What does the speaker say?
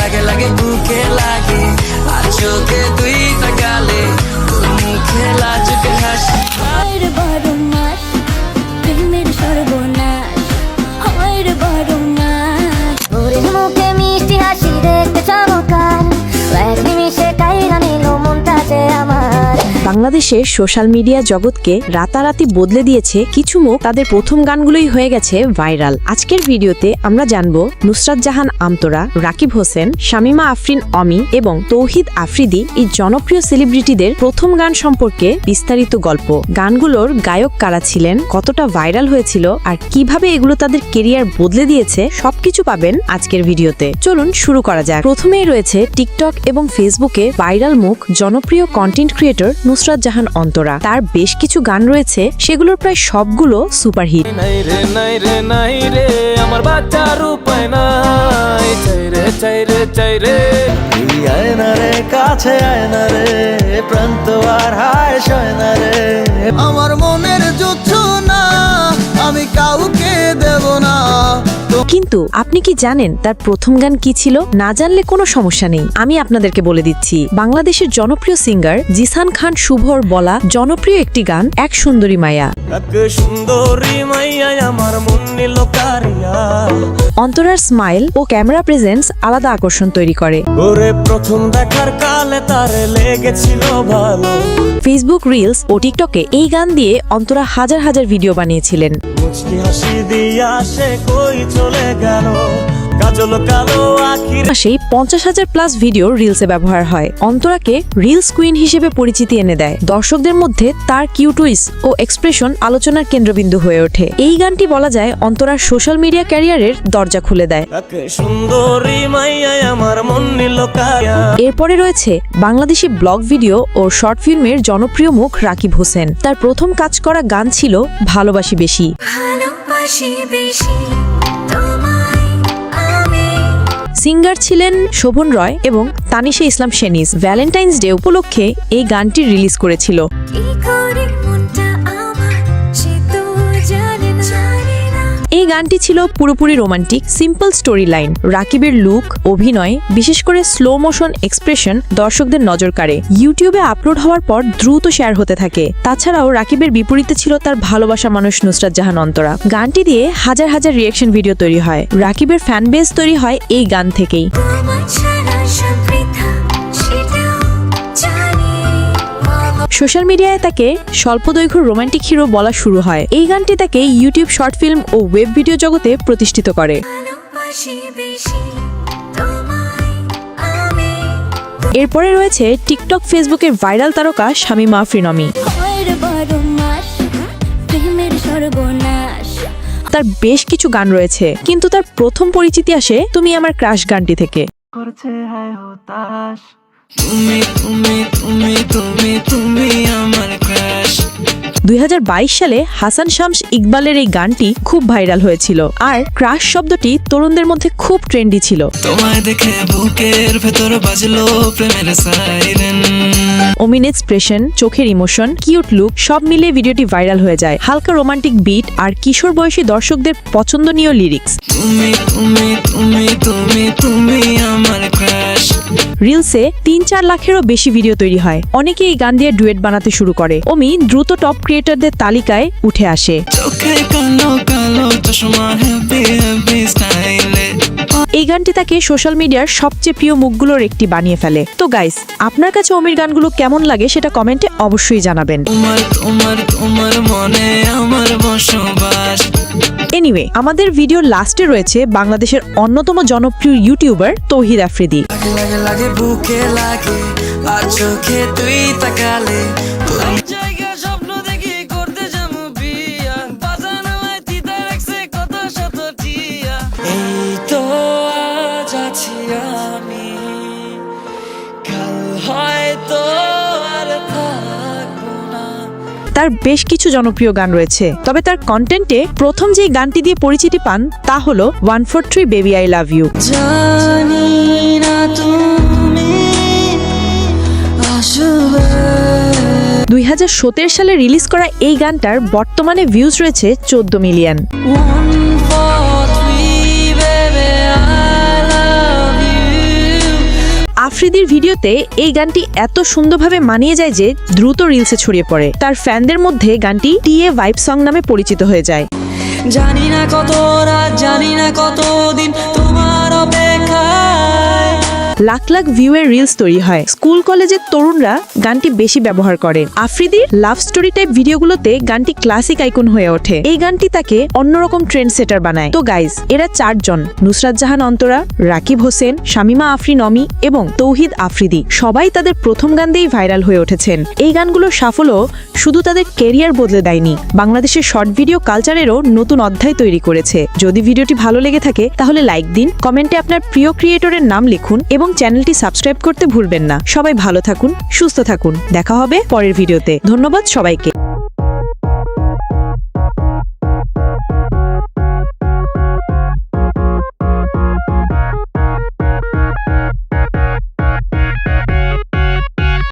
লাগে লাগে বুকে লাগে আর চোখে তুই তাকালে তোর মুখে লাজুক হাসি হয় রে বড় মাস প্রেমের সর্বনাশ হয় রে বড় মাস ওরে মুখে মিষ্টি হাসি দেখতে চমৎকার এক নিমিষে কাইরা নিল মনটাতে আমার। বাংলাদেশের সোশ্যাল মিডিয়া জগৎকে রাতারাতি বদলে দিয়েছে কিছু মুখ তাদের প্রথম গানগুলোই হয়ে গেছে ভাইরাল। আজকের ভিডিওতে আমরা জানবো নুসরাত জাহান আমতোরা, রাকিব হোসেন, শামীমা আফরিন অমি এবং তৌহিদ আফ্রিদি এই জনপ্রিয় সেলিব্রিটিদের প্রথম গান সম্পর্কে বিস্তারিত গল্প। গানগুলোর গায়ক কারা ছিলেন, কতটা ভাইরাল হয়েছিল আর কিভাবে এগুলো তাদের কেরিয়ার বদলে দিয়েছে সবকিছু পাবেন আজকের ভিডিওতে। চলুন শুরু করা যাক। প্রথমেই রয়েছে টিকটক এবং ফেসবুকে ভাইরাল মুখ জনপ্রিয় কন্টেন্ট ক্রিয়েটর নুসরাত জাহান অন্তরা। তার বেশ কিছু গান রয়েছে, সেগুলোর প্রায় সবগুলো সুপারহিট। নাই রে নাই রে নাই রে আমার বাচ্চার উপায় নাই চাই রে চাই রে চাই রে আয় না রে কাছে আয় না রে প্রান্ত আর হায় সয় না রে আমার মনের যুদ্ধ না আমি কাউকে দেব না। কিন্তু আপনি কি জানেন তার প্রথম গান কি ছিল? না জানলে কোনো সমস্যা নেই, আমি আপনাদেরকে বলে দিচ্ছি। বাংলাদেশের জনপ্রিয় সিঙ্গার জিসান খান শুভর বলা জনপ্রিয় একটি গান এক সুন্দরী মায়া। সুন্দরী মাইয়া আমার মন নিল কারিয়া। অন্তরার স্মাইল ও ক্যামেরা প্রেজেন্স আলাদা আকর্ষণ তৈরি করে। ওরে প্রথম দেখার কালে তারে লেগেছিল ভালো। ফেসবুক রিলস ও টিকটকে এই গান দিয়ে অন্তরা হাজার হাজার ভিডিও বানিয়েছিলেন। মুচকি হাসি দিয়া সে কই চলে গেল কাজল কালো আখির মাসেই 50,000+ ভিডিও রিলসে ব্যবহার হয়। অন্তরাকে রিলস কুইন হিসেবে পরিচিতি এনে দেয়। দর্শকদের মধ্যে তার কিউটুইস ও এক্সপ্রেশন আলোচনার কেন্দ্রবিন্দু হয়ে ওঠে। এই গানটি বলা যায় অন্তরার সোশ্যাল মিডিয়া ক্যারিয়ারের দরজা খুলে দেয়। সুন্দরী মাইয়া আমার মন নিল কারিয়া। এরপরে রয়েছে বাংলাদেশি ব্লগ ভিডিও ও শর্ট ফিল্মের জনপ্রিয় মুখ রাকিব হোসেন। তার প্রথম কাজ করা গান ছিল ভালোবাসি বেশি। ভালোবাসি বেশি তোমায় আমি। সিঙ্গার ছিলেন শোভন রয় এবং তানিশা ইসলাম শেনিস। ভ্যালেন্টাইন্স ডে উপলক্ষে এই গানটি রিলিজ করেছিল। কি করে মনটা আমার সে তো জানে না। এই গানটি ছিল পুরোপুরি রোমান্টিক, সিম্পল স্টোরি লাইন। রাকিবের লুক, অভিনয়, বিশেষ করে স্লো মোশন এক্সপ্রেশন দর্শকদের নজর কাড়ে। ইউটিউবে আপলোড হওয়ার পর দ্রুত শেয়ার হতে থাকে। তাছাড়াও রাকিবের বিপরীতে ছিল তার ভালোবাসা মানুষ নুসরাত জাহান অন্তরা। গানটি দিয়ে হাজার হাজার রিঅ্যাকশন ভিডিও তৈরি হয়। রাকিবের ফ্যান বেস তৈরি হয় এই গান থেকেই। সোশ্যাল মিডিয়ায় তাকে স্বল্পদৈর্ঘ্য রোমান্টিক হিরো বলা শুরু হয়। এই গানটি তাকে ইউটিউব শর্ট ফিল্ম ও ওয়েব ভিডিও জগতে প্রতিষ্ঠিত করে। এরপরে রয়েছে টিকটক ফেসবুকের ভাইরাল তারকা শামীমা আফরিন অমি। তার বেশ কিছু গান রয়েছে, কিন্তু তার প্রথম পরিচিতি আসে তুমি আমার ক্রাশ গানটি থেকে। তুমি তুমি তুমি তুমি তুমি আমার ক্রাশ। 2022 সালে হাসান শামস ইকবালের এই গানটি খুব ভাইরাল হয়েছিল, আর ক্রাশ শব্দটি তরুণদের মধ্যে খুব ট্রেন্ডি ছিল। তোমায় দেখে বুকের ভেতর বাজলো প্রেমের সাইরেন। অমিন এক্সপ্রেশন, চোখের ইমোশন, কিউট লুক সব মিলে ভিডিওটি ভাইরাল হয়ে যায়। হালকা রোমান্টিক বিট আর কিশোর বয়সী দর্শকদের পছন্দনীয় লিরিক্স। তুমি তুমি তুমি তুমি তুমি আমার ক্রাশ। রিলসে 3-4 লাখেরও বেশি ভিডিও তৈরি হয়। অনেকে এই গান দিয়ে ডুয়েট বানাতে শুরু করে। অমি দ্রুত টপ ক্রিয়েটরদের তালিকায় উঠে আসে। চোখে কালো কালো চশমা হ্যাপি হ্যাপি স্টাইলে। এই গানটি তাকে সোশ্যাল মিডিয়ার সবচেয়ে প্রিয় মুখগুলোর একটি বানিয়ে ফেলে। তো গাইস, আপনার কাছে অমির গানগুলো কেমন লাগে সেটা কমেন্টে অবশ্যই জানাবেন। তোমার তোমার তোমার মনে আমার বসবাস। এনিওয়ে, আমাদের ভিডিওর লাস্টে রয়েছে বাংলাদেশের অন্যতম জনপ্রিয় ইউটিউবার তৌহিদ আফ্রিদি। লাগে লাগে বুকে লাগে আর চোখে তুই তাকালে তোর জায়গা স্বপ্ন দেখি করতে যাবো বিয়া বাজানায় তিতা রাখছে কত শত টিয়া। এই তো আজ আছি আমি, কাল হয়তো আর থাকবো না। তার বেশ কিছু জনপ্রিয় গান রয়েছে, তবে তার কন্টেন্টে প্রথম যে গানটি দিয়ে পরিচিতি পান তা হলো 143 বেবি আই লাভ ইউ। জানি না তুমি আসবে। 2017 সালে রিলিজ করা এই গানটার বর্তমানে ভিউজ রয়েছে 14 million. 143 baby I love you। আফ্রিদির ভিডিওতে এই গানটি এত সুন্দরভাবে মানিয়ে যায় যে দ্রুত রিলসে ছড়িয়ে পড়ে। তার ফ্যানদের মধ্যে গানটি টিএ ভাইব সং নামে পরিচিত হয়ে যায়। জানি না কত রাত, জানি না কত দিন তোমার অপেক্ষায়। লাখ লাখ ভিউয়ের রিলস তৈরি হয়। স্কুল কলেজের তরুণরা গানটি বেশি ব্যবহার করে। আফ্রিদির লাভ স্টোরি টাইপ ভিডিওগুলোতে গানটি ক্লাসিক আইকন হয়ে ওঠে। এই গানটি তাকে অন্যরকম ট্রেন্ড সেটার বানায়। তো গাইজ, এরা 4 জন, নুসরাত জাহান অন্তরা, রাকিব হোসেন, শামিমা আফরিন নমি এবং তৌহিদ আফ্রিদি, সবাই তাদের প্রথম গান দিয়েই ভাইরাল হয়ে উঠেছেন। এই গানগুলোর সাফল্য শুধু তাদের কেরিয়ার বদলে দেয়নি, বাংলাদেশের শর্ট ভিডিও কালচারেরও নতুন অধ্যায় তৈরি করেছে। যদি ভিডিওটি ভালো লেগে থাকে তাহলে লাইক দিন, কমেন্টে আপনার প্রিয় ক্রিয়েটরের নাম লিখুন এবং চ্যানেলটি সাবস্ক্রাইব করতে ভুলবেন না। সবাই ভালো থাকুন, সুস্থ থাকুন। দেখা হবে পরের ভিডিওতে। ধন্যবাদ সবাইকে।